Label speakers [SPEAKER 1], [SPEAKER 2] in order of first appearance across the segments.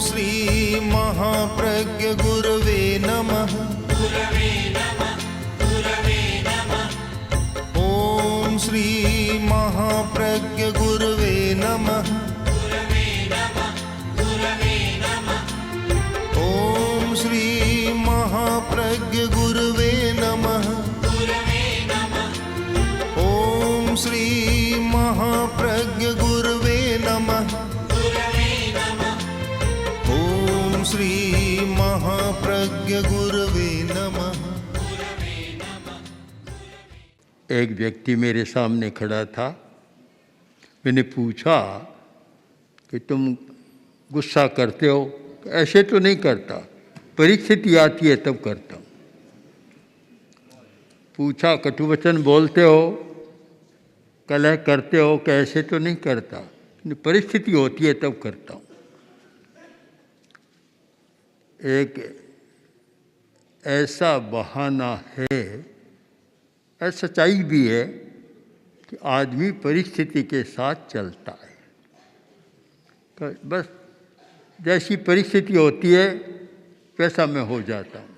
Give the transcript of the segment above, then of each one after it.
[SPEAKER 1] श्री महाप्रज्ञ गुरवे नमः। ओम श्री महाप्रज्ञ गुरवे नमः। ओम श्री महाप्रज्ञ गुरवे नमः। ओम श्री महाप्रज्ञ गुरवे नमः। ओम श्री महाप्रज्ञ गुरवे नमः।
[SPEAKER 2] एक व्यक्ति मेरे सामने खड़ा था। मैंने पूछा कि तुम गुस्सा करते हो? ऐसे तो नहीं करता, परिस्थिति आती है तब करता हूँ। पूछा कटुवचन बोलते हो, कलह करते हो? कि ऐसे तो नहीं करता, परिस्थिति होती है तब करता हूँ। एक ऐसा बहाना है, ऐसा सच्चाई भी है कि आदमी परिस्थिति के साथ चलता है। तो बस जैसी परिस्थिति होती है वैसा मैं हो जाता हूँ।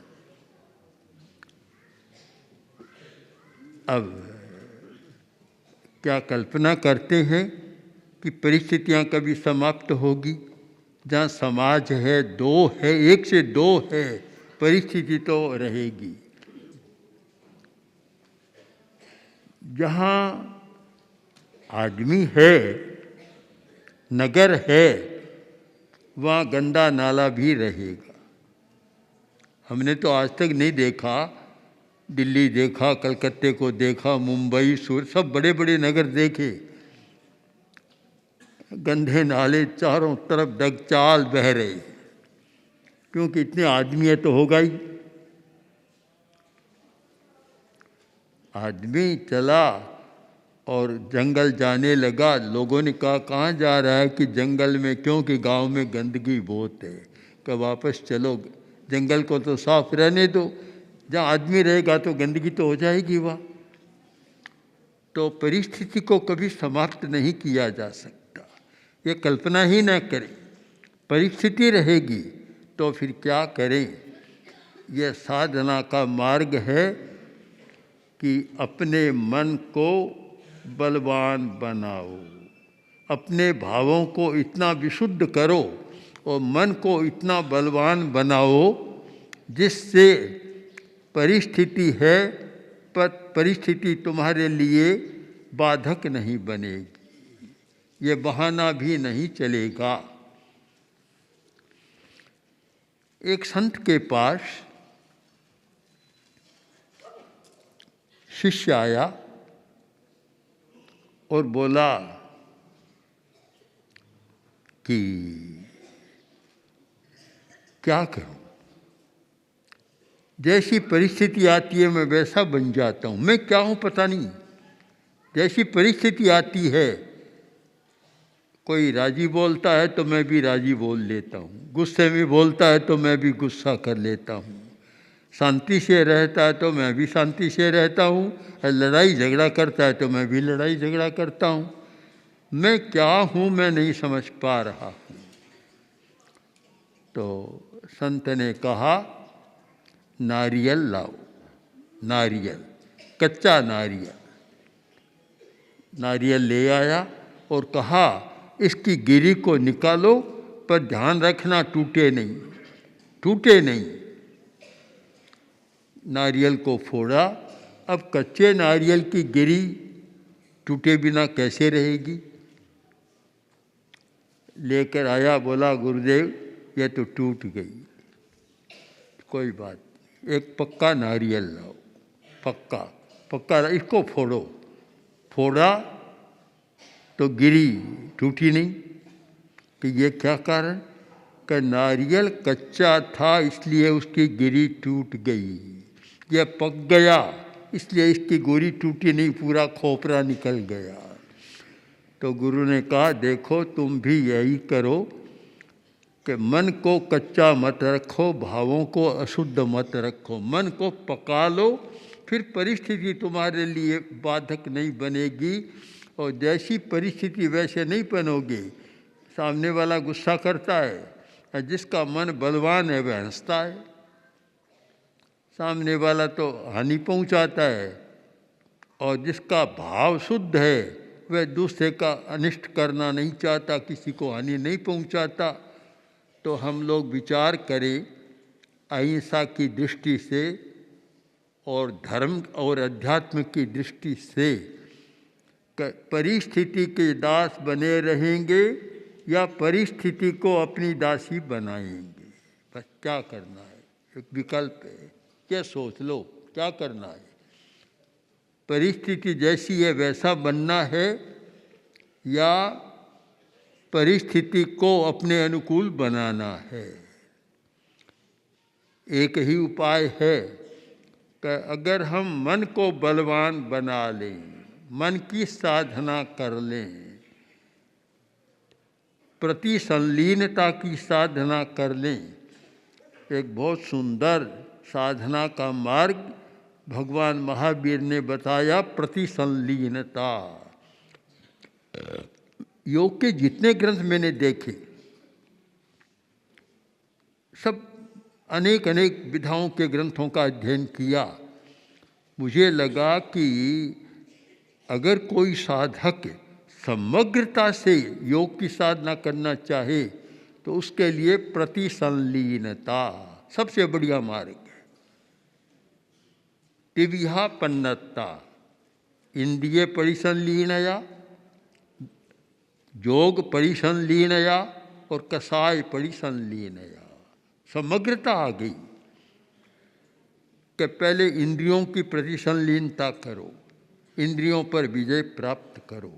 [SPEAKER 2] अब क्या कल्पना करते हैं कि परिस्थितियाँ कभी समाप्त होगी? जहाँ समाज है, दो है, एक से दो है, परिस्थिति तो रहेगी। जहाँ आदमी है, नगर है, वहाँ गंदा नाला भी रहेगा। हमने तो आज तक नहीं देखा, दिल्ली देखा, कलकत्ते को देखा, मुंबई, सूरत, सब बड़े बड़े नगर देखे, गंदे नाले चारों तरफ डगचाल बह रहे, क्योंकि इतने आदमी है तो होगा ही। आदमी चला और जंगल जाने लगा। लोगों ने कहा कहाँ जा रहा है? कि जंगल में, क्योंकि गांव में गंदगी बहुत है। कि वापस चलो, जंगल को तो साफ रहने दो, जहाँ आदमी रहेगा तो गंदगी तो हो जाएगी वहाँ। तो परिस्थिति को कभी समाप्त नहीं किया जा सकता, ये कल्पना ही न करें। परिस्थिति रहेगी तो फिर क्या करें? यह साधना का मार्ग है कि अपने मन को बलवान बनाओ, अपने भावों को इतना विशुद्ध करो और मन को इतना बलवान बनाओ जिससे परिस्थिति है पर परिस्थिति तुम्हारे लिए बाधक नहीं बनेगी, ये बहाना भी नहीं चलेगा। एक संत के पास शिष्य आया और बोला कि क्या करूं, जैसी परिस्थिति आती है मैं वैसा बन जाता हूं। मैं क्या हूं पता नहीं, जैसी परिस्थिति आती है, कोई राजी बोलता है तो मैं भी राजी बोल लेता हूँ, गुस्से में बोलता है तो मैं भी गुस्सा कर लेता हूँ, शांति से रहता है तो मैं भी शांति से रहता हूँ, लड़ाई झगड़ा करता है तो मैं भी लड़ाई झगड़ा करता हूँ। मैं क्या हूँ मैं नहीं समझ पा रहा हूँ। तो संत ने कहा नारियल लाओ, नारियल, कच्चा नारियल। नारियल ले आया और कहा इसकी गिरी को निकालो, पर ध्यान रखना टूटे नहीं, टूटे नहीं। नारियल को फोड़ा। अब कच्चे नारियल की गिरी टूटे बिना कैसे रहेगी? लेकर आया, बोला गुरुदेव ये तो टूट गई। कोई बात, एक पक्का नारियल लाओ, पक्का पक्का, इसको फोड़ो। फोड़ा तो गिरी टूटी नहीं। कि ये क्या कारण? कि नारियल कच्चा था इसलिए उसकी गिरी टूट गई, यह पक गया इसलिए इसकी गिरी टूटी नहीं, पूरा खोपरा निकल गया। तो गुरु ने कहा देखो तुम भी यही करो कि मन को कच्चा मत रखो, भावों को अशुद्ध मत रखो, मन को पका लो, फिर परिस्थिति तुम्हारे लिए बाधक नहीं बनेगी। और जैसी परिस्थिति वैसे नहीं बनोगे। सामने वाला गुस्सा करता है और जिसका मन बलवान है वह हंसता है। सामने वाला तो हानि पहुंचाता है, और जिसका भाव शुद्ध है वह दूसरे का अनिष्ट करना नहीं चाहता, किसी को हानि नहीं पहुंचाता। तो हम लोग विचार करें अहिंसा की दृष्टि से और धर्म और अध्यात्म की दृष्टि से, परिस्थिति के दास बने रहेंगे या परिस्थिति को अपनी दासी बनाएंगे। बस क्या करना है, एक विकल्प है, क्या सोच लो क्या करना है। परिस्थिति जैसी है वैसा बनना है या परिस्थिति को अपने अनुकूल बनाना है। एक ही उपाय है कि अगर हम मन को बलवान बना लें, मन की साधना कर लें, प्रति संलीनता की साधना कर लें, एक बहुत सुंदर साधना का मार्ग भगवान महावीर ने बताया, प्रति संलीनता। योग के जितने ग्रंथ मैंने देखे सब अनेक अनेक विधाओं के ग्रंथों का अध्ययन किया। मुझे लगा कि अगर कोई साधक समग्रता से योग की साधना करना चाहे तो उसके लिए प्रति संलीनता सबसे बढ़िया मार्ग है। तिविहा पन्नता इंद्रिय परिसंलीनया, योग परिसंलीनया और कषाय परिसंलीनया। समग्रता आ गई कि पहले इंद्रियों की प्रतिसंलीनता करो, इंद्रियों पर विजय प्राप्त करो,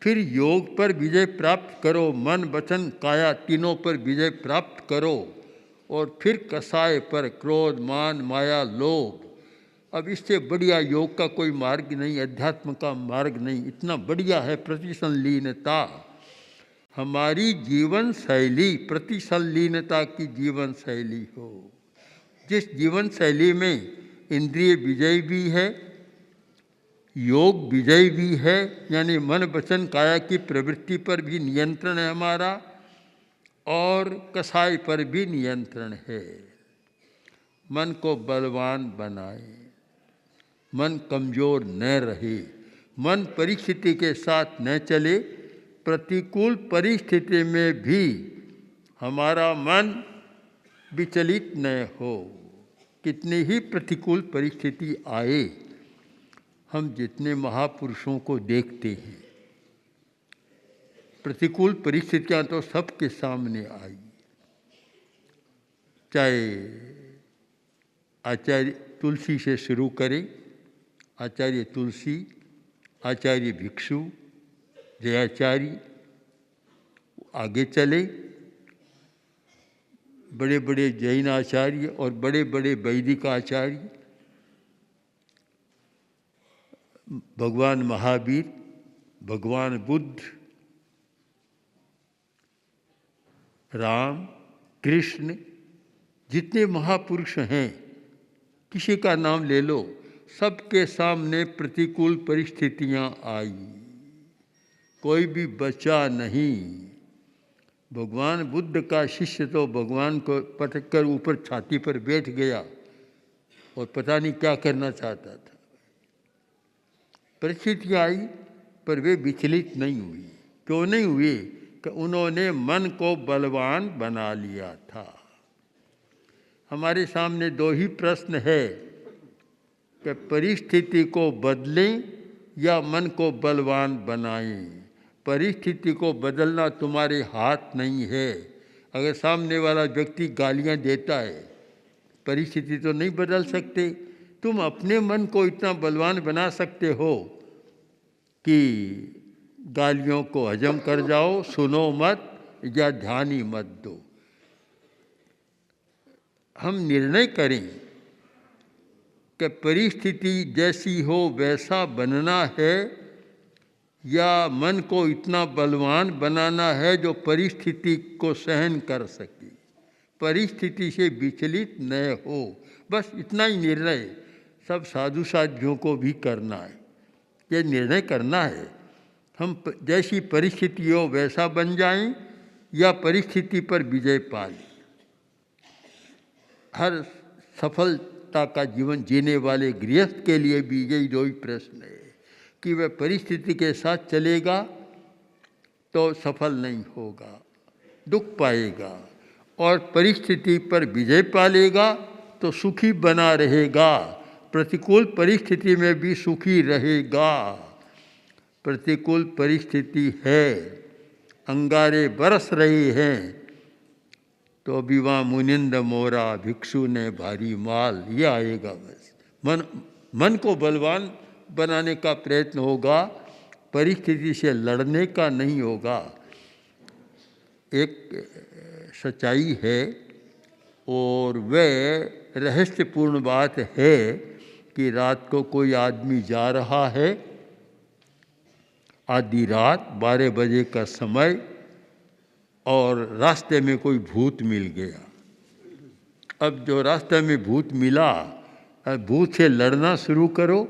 [SPEAKER 2] फिर योग पर विजय प्राप्त करो, मन वचन काया तीनों पर विजय प्राप्त करो, और फिर कषाय पर क्रोध मान माया लोभ। अब इससे बढ़िया योग का कोई मार्ग नहीं, अध्यात्म का मार्ग नहीं, इतना बढ़िया है प्रतिसंलीनता। हमारी जीवन शैली प्रतिसंलीनता की जीवन शैली हो, जिस जीवन शैली में इंद्रिय विजय भी है, योग विजय भी है, यानी मन वचन काया की प्रवृत्ति पर भी नियंत्रण है हमारा, और कषाय पर भी नियंत्रण है। मन को बलवान बनाए, मन कमजोर न रहे, मन परिस्थिति के साथ न चले। प्रतिकूल परिस्थिति में भी हमारा मन विचलित न हो। कितनी ही प्रतिकूल परिस्थिति आए, हम जितने महापुरुषों को देखते हैं, प्रतिकूल परिस्थितियां तो सबके सामने आई। चाहे आचार्य तुलसी से शुरू करें, आचार्य तुलसी, आचार्य भिक्षु, जयाचार्य, आगे चले बड़े बड़े जैन आचार्य और बड़े बड़े वैदिक आचार्य, भगवान महावीर, भगवान बुद्ध, राम, कृष्ण, जितने महापुरुष हैं किसी का नाम ले लो, सबके सामने प्रतिकूल परिस्थितियां आई, कोई भी बचा नहीं। भगवान बुद्ध का शिष्य तो भगवान को पटक कर ऊपर छाती पर बैठ गया और पता नहीं क्या करना चाहता था। परिस्थितियाँ आई पर वे विचलित नहीं हुई। क्यों नहीं हुए? कि उन्होंने मन को बलवान बना लिया था। हमारे सामने दो ही प्रश्न है कि परिस्थिति को बदलें या मन को बलवान बनाएं। परिस्थिति को बदलना तुम्हारे हाथ नहीं है। अगर सामने वाला व्यक्ति गालियां देता है, परिस्थिति तो नहीं बदल सकते। तुम अपने मन को इतना बलवान बना सकते हो कि गालियों को हजम कर जाओ, सुनो मत या ध्यान ही मत दो। हम निर्णय करें कि परिस्थिति जैसी हो वैसा बनना है या मन को इतना बलवान बनाना है जो परिस्थिति को सहन कर सके, परिस्थिति से विचलित न हो। बस इतना ही निर्णय सब साधु साध्यों को भी करना है। ये निर्णय करना है हम जैसी परिस्थिति हो वैसा बन जाएं या परिस्थिति पर विजय पा ले। हर सफलता का जीवन जीने वाले गृहस्थ के लिए भी यही दो ही प्रश्न है कि वह परिस्थिति के साथ चलेगा तो सफल नहीं होगा, दुख पाएगा, और परिस्थिति पर विजय पा लेगा तो सुखी बना रहेगा, प्रतिकूल परिस्थिति में भी सुखी रहेगा। प्रतिकूल परिस्थिति है, अंगारे बरस रहे हैं, तो विवा मुनिंद मोरा भिक्षु ने भारी माल, ये आएगा। बस मन को बलवान बनाने का प्रयत्न होगा, परिस्थिति से लड़ने का नहीं होगा। एक सच्चाई है और वह रहस्यपूर्ण बात है कि रात को कोई आदमी जा रहा है, आधी रात 12 बजे का समय, और रास्ते में कोई भूत मिल गया। अब जो रास्ते में भूत मिला, भूत से लड़ना शुरू करो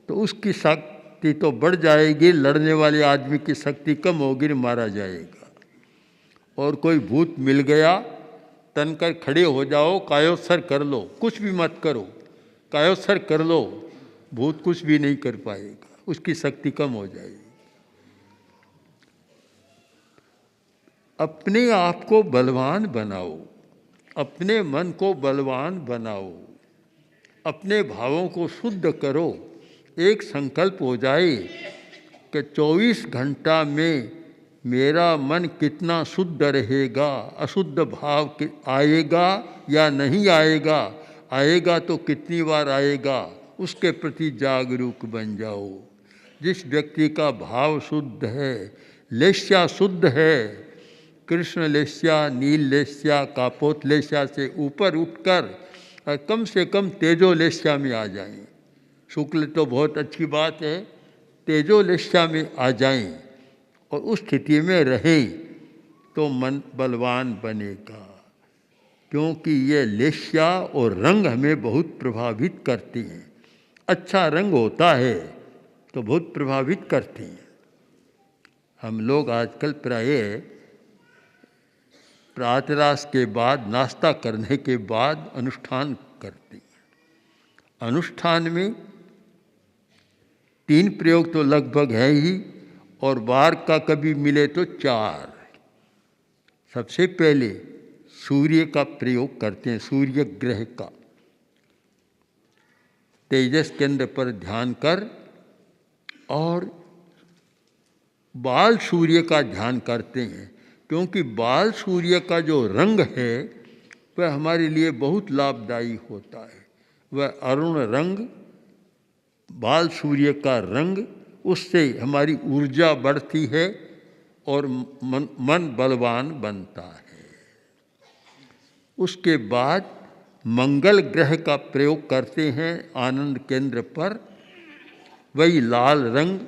[SPEAKER 2] तो उसकी शक्ति तो बढ़ जाएगी, लड़ने वाले आदमी की शक्ति कम होगी, मारा जाएगा। और कोई भूत मिल गया, तनकर खड़े हो जाओ, कायोत्सर कर लो, कुछ भी मत करो, कायोत्सर कर लो, भूत कुछ भी नहीं कर पाएगा, उसकी शक्ति कम हो जाएगी। अपने आप को बलवान बनाओ, अपने मन को बलवान बनाओ, अपने भावों को शुद्ध करो। एक संकल्प हो जाए कि 24 घंटा में मेरा मन कितना शुद्ध रहेगा, अशुद्ध भाव आएगा या नहीं आएगा, आएगा तो कितनी बार आएगा, उसके प्रति जागरूक बन जाओ। जिस व्यक्ति का भाव शुद्ध है, लेस्या शुद्ध है, कृष्ण लेस्या, नील लेस्या, कापोत लेस्या से ऊपर उठकर कम से कम तेजो लेस्या में आ जाएं। शुक्ल तो बहुत अच्छी बात है, तेजो लेस्या में आ जाएं और उस स्थिति में रहें तो मन बलवान बनेगा। क्योंकि ये लेस्या और रंग हमें बहुत प्रभावित करते हैं। अच्छा रंग होता है तो बहुत प्रभावित करते हैं। हम लोग आजकल प्राय प्रातराश के बाद, नाश्ता करने के बाद अनुष्ठान करते हैं। अनुष्ठान में 3 प्रयोग तो लगभग है ही, और बार का कभी मिले तो 4। सबसे पहले सूर्य का प्रयोग करते हैं, सूर्य ग्रह का, तेजस केंद्र पर ध्यान कर, और बाल सूर्य का ध्यान करते हैं। क्योंकि बाल सूर्य का जो रंग है वह हमारे लिए बहुत लाभदायी होता है। वह अरुण रंग, बाल सूर्य का रंग, उससे हमारी ऊर्जा बढ़ती है और मन बलवान बनता है। उसके बाद मंगल ग्रह का प्रयोग करते हैं आनंद केंद्र पर। वही लाल रंग,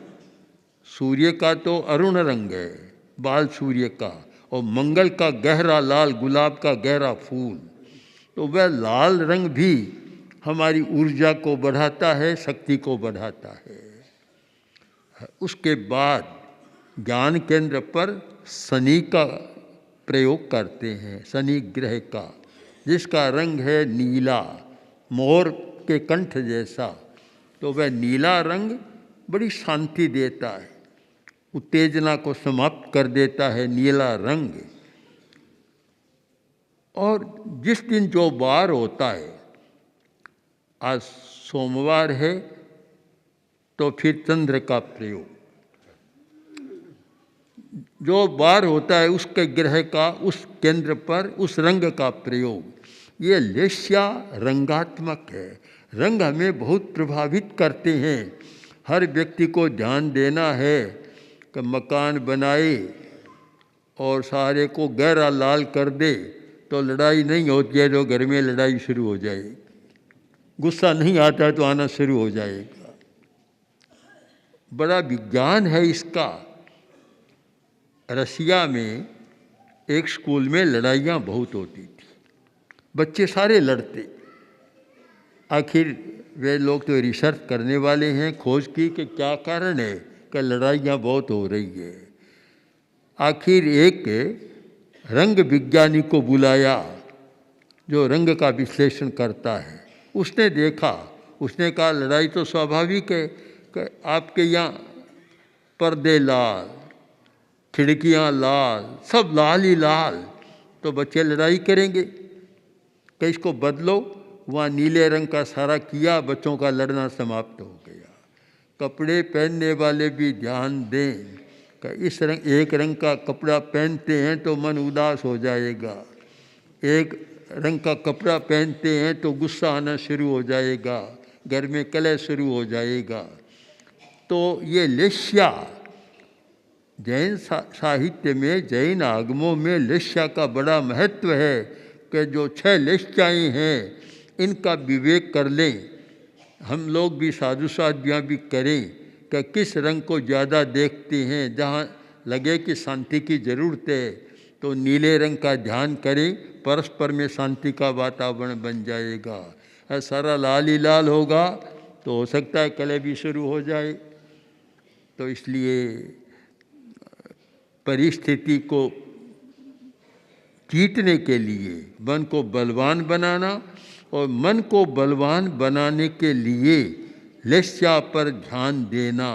[SPEAKER 2] सूर्य का तो अरुण रंग है बाल सूर्य का, और मंगल का गहरा लाल, गुलाब का गहरा फूल, तो वह लाल रंग भी हमारी ऊर्जा को बढ़ाता है, शक्ति को बढ़ाता है। उसके बाद ज्ञान केंद्र पर शनि का प्रयोग करते हैं, शनि ग्रह का, जिसका रंग है नीला, मोर के कंठ जैसा। तो वह नीला रंग बड़ी शांति देता है, उत्तेजना को समाप्त कर देता है नीला रंग। और जिस दिन जो वार होता है, आज सोमवार है तो फिर चंद्र का प्रयोग, जो वार होता है उसके ग्रह का, उस केंद्र पर उस रंग का प्रयोग। ये लेस्या रंगात्मक है, रंग हमें बहुत प्रभावित करते हैं। हर व्यक्ति को ध्यान देना है कि मकान बनाए और सारे को गहरा लाल कर दे तो लड़ाई नहीं होती है, तो घर में लड़ाई शुरू हो जाएगी। गुस्सा नहीं आता है तो आना शुरू हो जाएगा। बड़ा विज्ञान है इसका। रसिया में एक स्कूल में लड़ाइयाँ बहुत होती थी, बच्चे सारे लड़ते। आखिर वे लोग तो रिसर्च करने वाले हैं, खोज की कि क्या कारण है कि लड़ाइयाँ बहुत हो रही है। आखिर एक रंग विज्ञानी को बुलाया, जो रंग का विश्लेषण करता है। उसने देखा, उसने कहा लड़ाई तो स्वाभाविक है कि आपके यहाँ पर्दे लाल, खिड़कियाँ लाल, सब लाल ही लाल, तो बच्चे लड़ाई करेंगे, कि इसको बदलो। वहाँ नीले रंग का सारा किया, बच्चों का लड़ना समाप्त हो गया। कपड़े पहनने वाले भी ध्यान दें कि इस रंग, एक रंग का कपड़ा पहनते हैं तो मन उदास हो जाएगा, एक रंग का कपड़ा पहनते हैं तो गुस्सा आना शुरू हो जाएगा, घर में कलह शुरू हो जाएगा। तो ये लेस्या, जैन साहित्य में, जैन आगमों में लेस्या का बड़ा महत्व है कि जो 6 लेस्याएँ हैं इनका विवेक कर लें। हम लोग भी साधु साध्वियाँ भी करें कि किस रंग को ज़्यादा देखते हैं। जहाँ लगे कि शांति की ज़रूरत है तो नीले रंग का ध्यान करें, परस्पर में शांति का वातावरण बन जाएगा। सारा लाल ही लाल होगा तो हो सकता है कलह भी शुरू हो जाए। तो इसलिए परिस्थिति को जीतने के लिए मन को बलवान बनाना, और मन को बलवान बनाने के लिए लेस्या पर ध्यान देना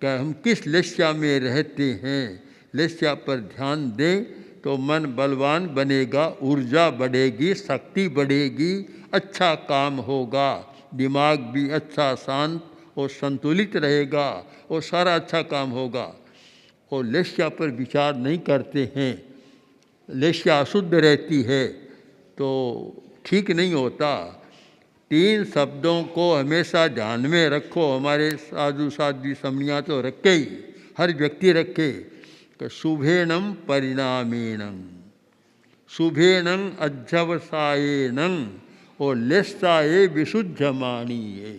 [SPEAKER 2] कि हम किस लेस्या में रहते हैं। लेस्या पर ध्यान दें तो मन बलवान बनेगा, ऊर्जा बढ़ेगी, शक्ति बढ़ेगी, अच्छा काम होगा, दिमाग भी अच्छा शांत और संतुलित रहेगा और सारा अच्छा काम होगा। और लेस्या पर विचार नहीं करते हैं, लेस्या अशुद्ध रहती है तो ठीक नहीं होता। 3 शब्दों को हमेशा ध्यान में रखो। हमारे साधु साध्वी समनिया तो रखे ही, हर व्यक्ति रखे कि शुभेणं परिणामेणं, शुभेणं अध्यवसायेणं और लेस्याए विशुद्धमानीये।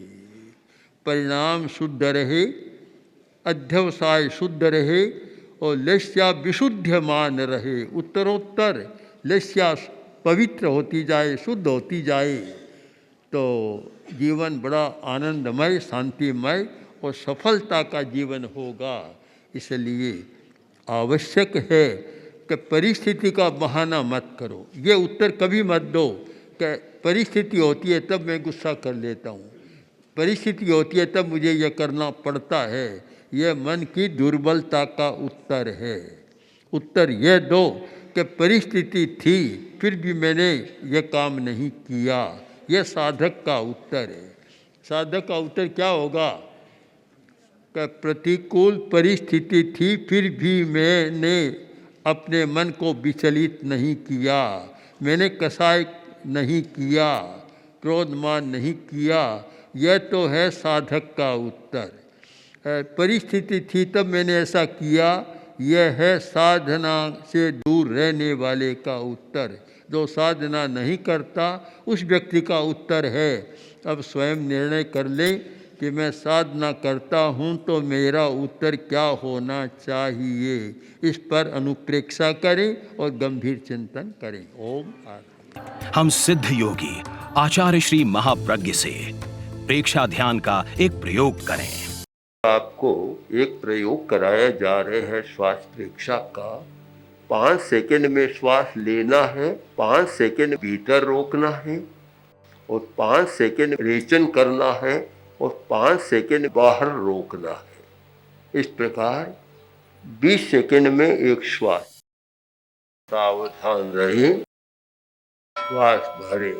[SPEAKER 2] परिणाम शुद्ध रहे, अध्यवसाय शुद्ध रहे और लेस्या विशुद्धमान रहे। उत्तरोत्तर लेस्या पवित्र होती जाए, शुद्ध होती जाए तो जीवन बड़ा आनंदमय, शांतिमय और सफलता का जीवन होगा। इसलिए आवश्यक है कि परिस्थिति का बहाना मत करो। ये उत्तर कभी मत दो कि परिस्थिति होती है तब मैं गुस्सा कर लेता हूँ, परिस्थिति होती है तब मुझे ये करना पड़ता है। यह मन की दुर्बलता का उत्तर है। उत्तर यह दो कि परिस्थिति थी फिर भी मैंने ये काम नहीं किया। यह साधक का उत्तर है। साधक का उत्तर क्या होगा कि प्रतिकूल परिस्थिति थी फिर भी मैंने अपने मन को विचलित नहीं किया, मैंने कसाय नहीं किया, क्रोधमान नहीं किया। यह तो है साधक का उत्तर। परिस्थिति थी तब मैंने ऐसा किया, यह है साधना से दूर रहने वाले का उत्तर। जो साधना नहीं करता उस व्यक्ति का उत्तर है अब स्वयं निर्णय कर ले कि मैं साधना करता हूँ तो मेरा उत्तर क्या होना चाहिए। इस पर अनुप्रेक्षा करें और गंभीर चिंतन करें। ओम आनंद।
[SPEAKER 3] हम सिद्ध योगी आचार्य श्री महाप्रज्ञ से प्रेक्षा ध्यान का एक प्रयोग करें।
[SPEAKER 2] आपको एक प्रयोग कराया जा रहे है श्वास प्रेक्षा का। 5 सेकंड में श्वास लेना है, 5 सेकंड भीतर रोकना है और 5 सेकंड रेचन करना है और 5 सेकंड बाहर रोकना है। इस प्रकार 20 सेकंड में एक श्वास। सावधान रहे, श्वास भरे,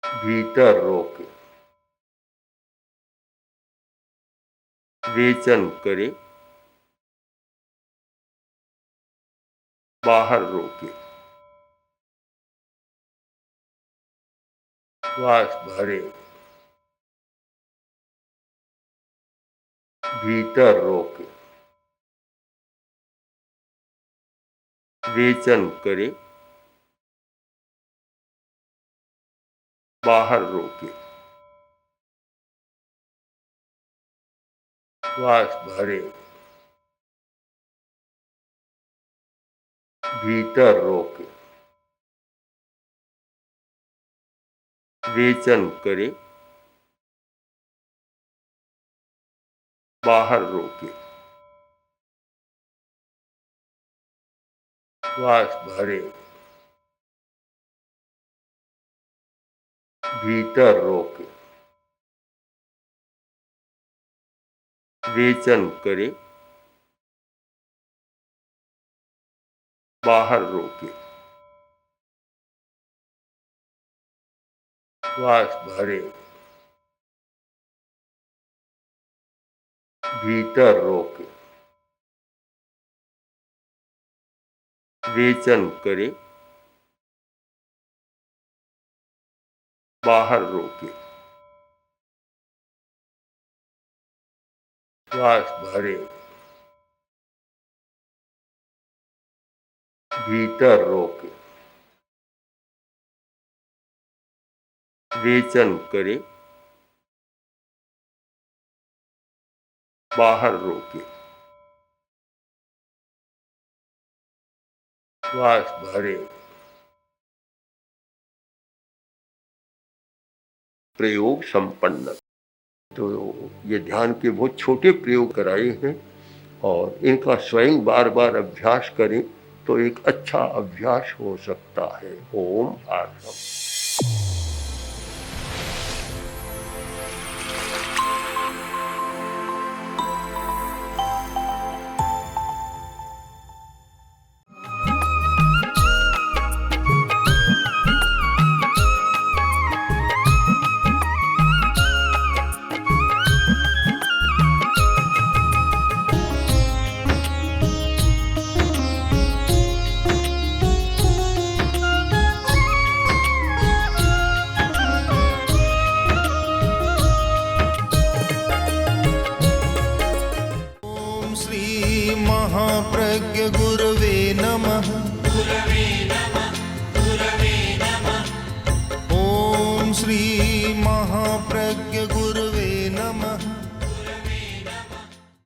[SPEAKER 2] भीतर रोके, रेचन करे, बाहर रोके, श्वास भरे, भीतर रोके, रेचन करे, बाहर रोके, श्वास भरे, भीतर रोके, रेचन करे, बाहर रोके। श्वास भरे, भीतर रोके, रेचन करे, बाहर रोके। श्वास भरे, भीतर रोके, रेचन करे, बाहर रोके। श्वास भरे, भीतर रोके, रेचन करे, बाहर रोके। श्वास भरे। प्रयोग संपन्न। तो ये ध्यान के बहुत छोटे प्रयोग कराए हैं और इनका स्वयं बार बार अभ्यास करें तो एक अच्छा अभ्यास हो सकता है। ओम आत्मा।
[SPEAKER 1] ओम श्री महाप्रज्ञ गुरवे नमः। ओम श्री महाप्रज्ञ